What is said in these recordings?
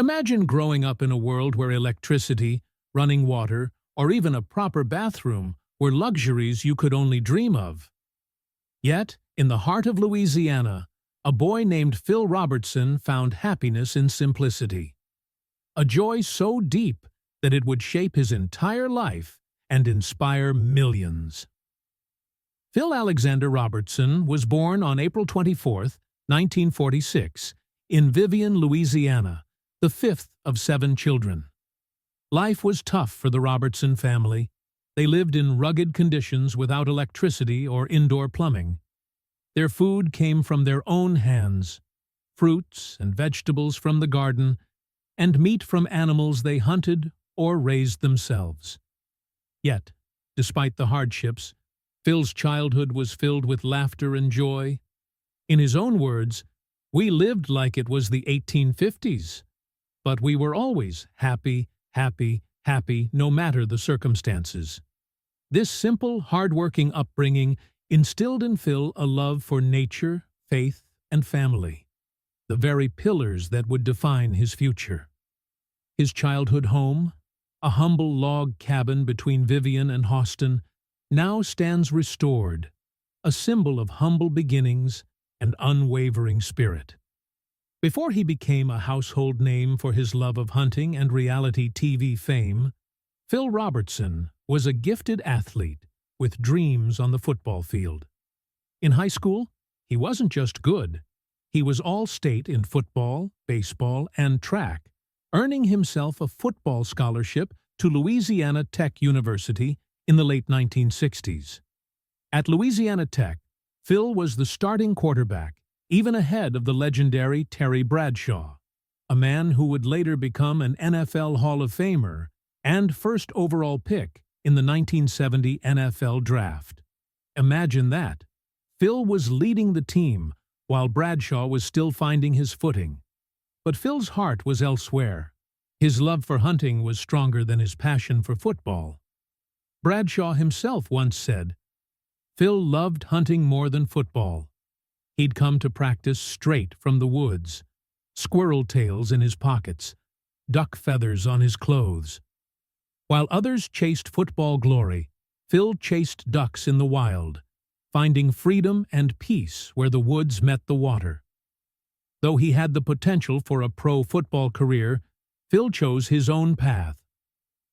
Imagine growing up in a world where electricity, running water, or even a proper bathroom were luxuries you could only dream of. Yet, in the heart of Louisiana, a boy named Phil Robertson found happiness in simplicity. A joy so deep that it would shape his entire life and inspire millions. Phil Alexander Robertson was born on April 24, 1946, in Vivian, Louisiana, the fifth of 7 children. Life was tough for the Robertson family. They lived in rugged conditions without electricity or indoor plumbing. Their food came from their own hands, fruits and vegetables from the garden, and meat from animals they hunted or raised themselves. Yet, despite the hardships, Phil's childhood was filled with laughter and joy. In his own words, "We lived like it was the 1850s, but we were always happy, happy, happy, no matter the circumstances." This simple, hard-working upbringing instilled in Phil a love for nature, faith, and family, the very pillars that would define his future. His childhood home, a humble log cabin between Vivian and Houston, now stands restored, a symbol of humble beginnings and unwavering spirit. Before he became a household name for his love of hunting and reality TV fame, Phil Robertson was a gifted athlete with dreams on the football field. In high school, he wasn't just good. He was all-state in football, baseball, and track, earning himself a football scholarship to Louisiana Tech University in the late 1960s. At Louisiana Tech, Phil was the starting quarterback, even ahead of the legendary Terry Bradshaw, a man who would later become an NFL Hall of Famer and first overall pick in the 1970 NFL Draft. Imagine that. Phil was leading the team while Bradshaw was still finding his footing. But Phil's heart was elsewhere. His love for hunting was stronger than his passion for football. Bradshaw himself once said, "Phil loved hunting more than football. He'd come to practice straight from the woods, squirrel tails in his pockets, duck feathers on his clothes." While others chased football glory, Phil chased ducks in the wild, finding freedom and peace where the woods met the water. Though he had the potential for a pro football career, Phil chose his own path,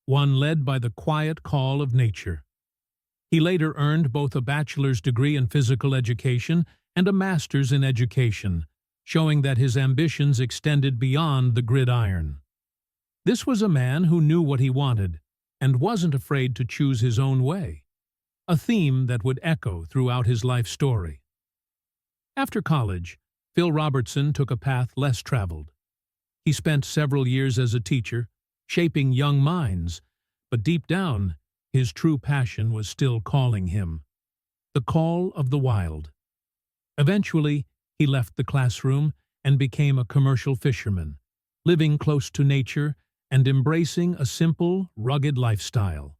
one led by the quiet call of nature. He later earned both a bachelor's degree in physical education and a master's in education, showing that his ambitions extended beyond the gridiron. This was a man who knew what he wanted and wasn't afraid to choose his own way, a theme that would echo throughout his life story. After college, Phil Robertson took a path less traveled. He spent several years as a teacher, shaping young minds, but deep down, his true passion was still calling him. The call of the wild. Eventually, he left the classroom and became a commercial fisherman, living close to nature and embracing a simple, rugged lifestyle.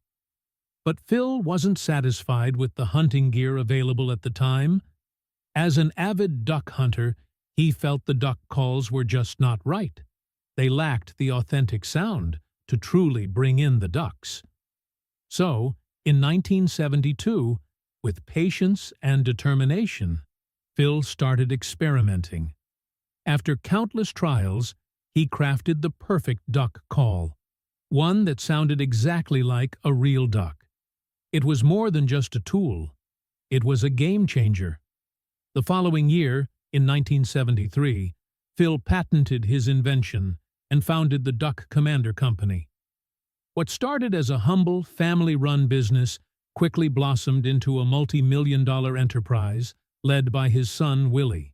But Phil wasn't satisfied with the hunting gear available at the time. As an avid duck hunter, he felt the duck calls were just not right. They lacked the authentic sound to truly bring in the ducks. So, in 1972, with patience and determination, Phil started experimenting. After countless trials, he crafted the perfect duck call, one that sounded exactly like a real duck. It was more than just a tool. It was a game changer. The following year, in 1973, Phil patented his invention and founded the Duck Commander Company. What started as a humble, family-run business quickly blossomed into a multi-million-dollar enterprise led by his son, Willie.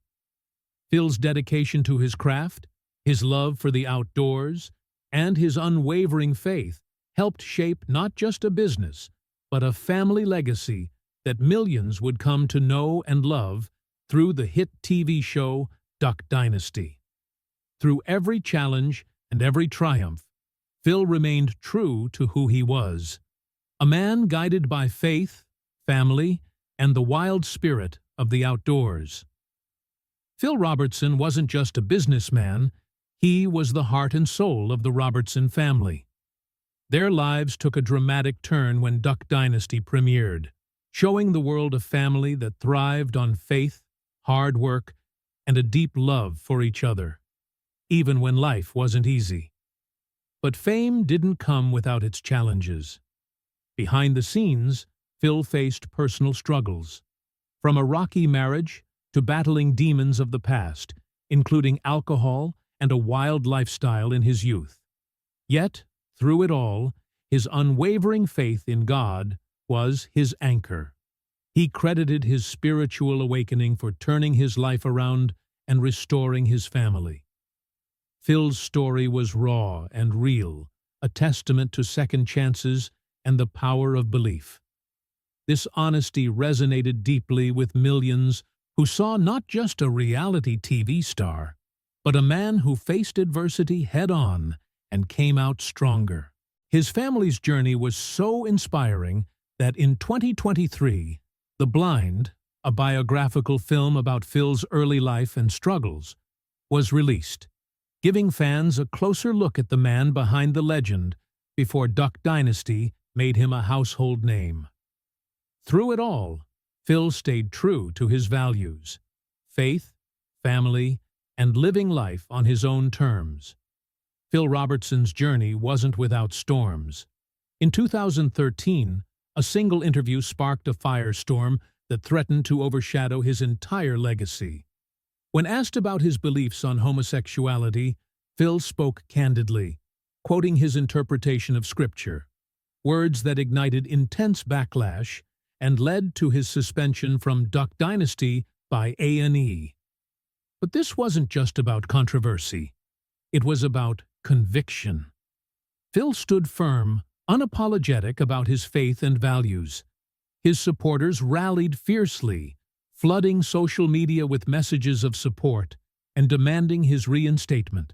Phil's dedication to his craft, his love for the outdoors, and his unwavering faith helped shape not just a business, but a family legacy that millions would come to know and love through the hit TV show Duck Dynasty. Through every challenge and every triumph, Phil remained true to who he was, a man guided by faith, family, and the wild spirit of the outdoors. Phil Robertson wasn't just a businessman, He was the heart and soul of the Robertson family. Their lives took a dramatic turn when Duck Dynasty premiered, showing the world a family that thrived on faith, hard work, and a deep love for each other, even when life wasn't easy. But fame didn't come without its challenges. Behind the scenes, Phil faced personal struggles, from a rocky marriage to battling demons of the past, including alcohol and a wild lifestyle in his youth. Yet, through it all, his unwavering faith in God was his anchor. He credited his spiritual awakening for turning his life around and restoring his family. Phil's story was raw and real, a testament to second chances and the power of belief. This honesty resonated deeply with millions who saw not just a reality TV star, but a man who faced adversity head-on and came out stronger. His family's journey was so inspiring that in 2023, The Blind, a biographical film about Phil's early life and struggles, was released, giving fans a closer look at the man behind the legend before Duck Dynasty made him a household name. Through it all, Phil stayed true to his values: faith, family, and living life on his own terms. Phil Robertson's journey wasn't without storms. In 2013, a single interview sparked a firestorm that threatened to overshadow his entire legacy. When asked about his beliefs on homosexuality, Phil spoke candidly, quoting his interpretation of Scripture, words that ignited intense backlash and led to his suspension from Duck Dynasty by A&E. But this wasn't just about controversy. It was about conviction. Phil stood firm, unapologetic about his faith and values. His supporters rallied fiercely, flooding social media with messages of support and demanding his reinstatement.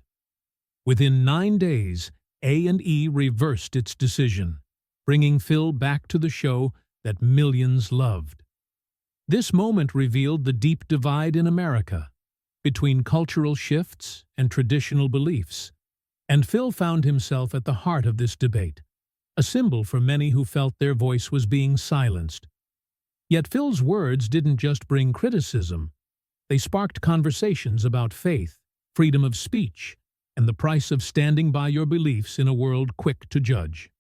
Within 9 days, A&E reversed its decision, bringing Phil back to the show that millions loved. This moment revealed the deep divide in America between cultural shifts and traditional beliefs, and Phil found himself at the heart of this debate, a symbol for many who felt their voice was being silenced. Yet Phil's words didn't just bring criticism. They sparked conversations about faith, freedom of speech, and the price of standing by your beliefs in a world quick to judge.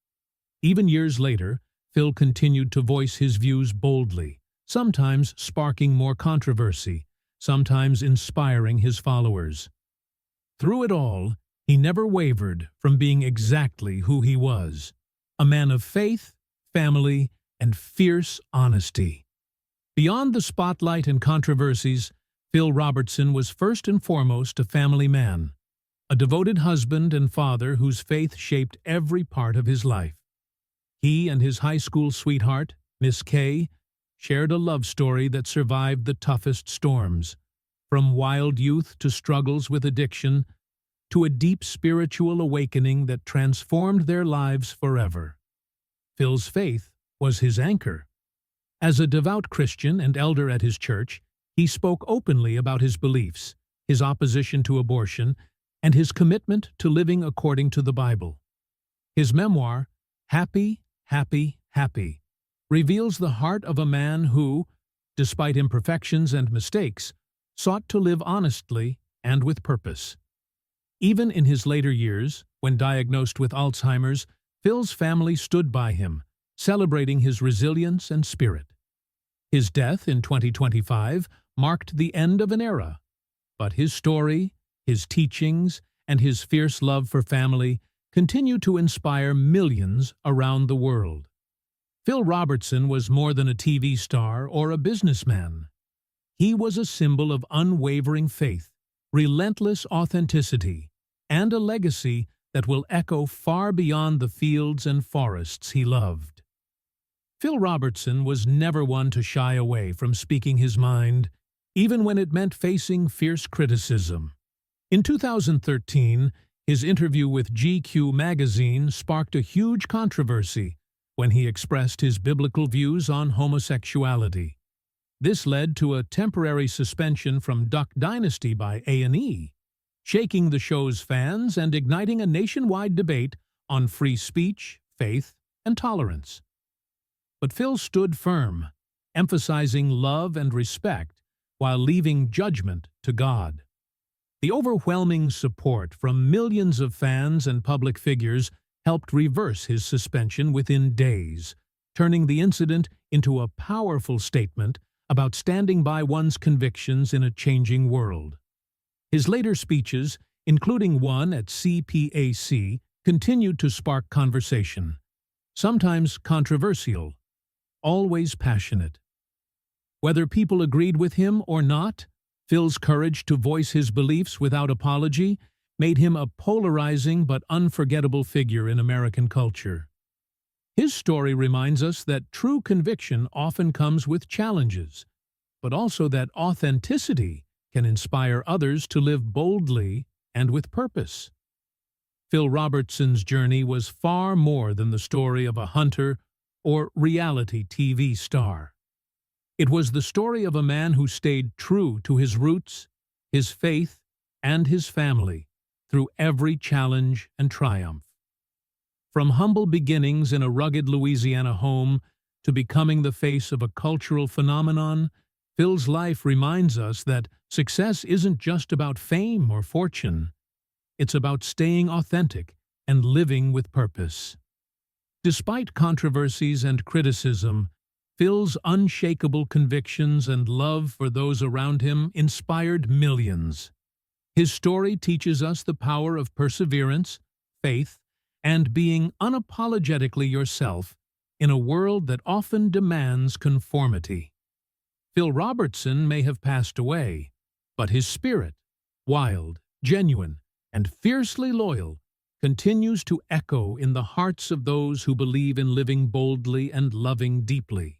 Even years later, Phil continued to voice his views boldly, sometimes sparking more controversy, sometimes inspiring his followers. Through it all, he never wavered from being exactly who he was, a man of faith, family, and fierce honesty. Beyond the spotlight and controversies, Phil Robertson was first and foremost a family man, a devoted husband and father whose faith shaped every part of his life. He and his high school sweetheart, Miss Kay, shared a love story that survived the toughest storms, from wild youth to struggles with addiction, to a deep spiritual awakening that transformed their lives forever. Phil's faith was his anchor. As a devout Christian and elder at his church, he spoke openly about his beliefs, his opposition to abortion, and his commitment to living according to the Bible. His memoir, Happy, Happy, Happy, reveals the heart of a man who, despite imperfections and mistakes, sought to live honestly and with purpose. Even in his later years, when diagnosed with Alzheimer's, Phil's family stood by him, celebrating his resilience and spirit. His death in 2025 marked the end of an era, but his story, his teachings, and his fierce love for family continue to inspire millions around the world. Phil Robertson was more than a TV star or a businessman. He was a symbol of unwavering faith, relentless authenticity, and a legacy that will echo far beyond the fields and forests he loved. Phil Robertson was never one to shy away from speaking his mind, even when it meant facing fierce criticism. In 2013, his interview with GQ magazine sparked a huge controversy when he expressed his biblical views on homosexuality. This led to a temporary suspension from Duck Dynasty by A&E. shaking the show's fans and igniting a nationwide debate on free speech, faith, and tolerance. But Phil stood firm, emphasizing love and respect while leaving judgment to God. The overwhelming support from millions of fans and public figures helped reverse his suspension within days, turning the incident into a powerful statement about standing by one's convictions in a changing world. His later speeches, including one at CPAC, continued to spark conversation, sometimes controversial, always passionate. Whether people agreed with him or not, Phil's courage to voice his beliefs without apology made him a polarizing but unforgettable figure in American culture. His story reminds us that true conviction often comes with challenges, but also that authenticity can inspire others to live boldly and with purpose. Phil Robertson's journey was far more than the story of a hunter or reality TV star. It was the story of a man who stayed true to his roots, his faith, and his family through every challenge and triumph. From humble beginnings in a rugged Louisiana home to becoming the face of a cultural phenomenon, Phil's life reminds us that success isn't just about fame or fortune. It's about staying authentic and living with purpose. Despite controversies and criticism, Phil's unshakable convictions and love for those around him inspired millions. His story teaches us the power of perseverance, faith, and being unapologetically yourself in a world that often demands conformity. Phil Robertson may have passed away, but his spirit, wild, genuine, and fiercely loyal, continues to echo in the hearts of those who believe in living boldly and loving deeply.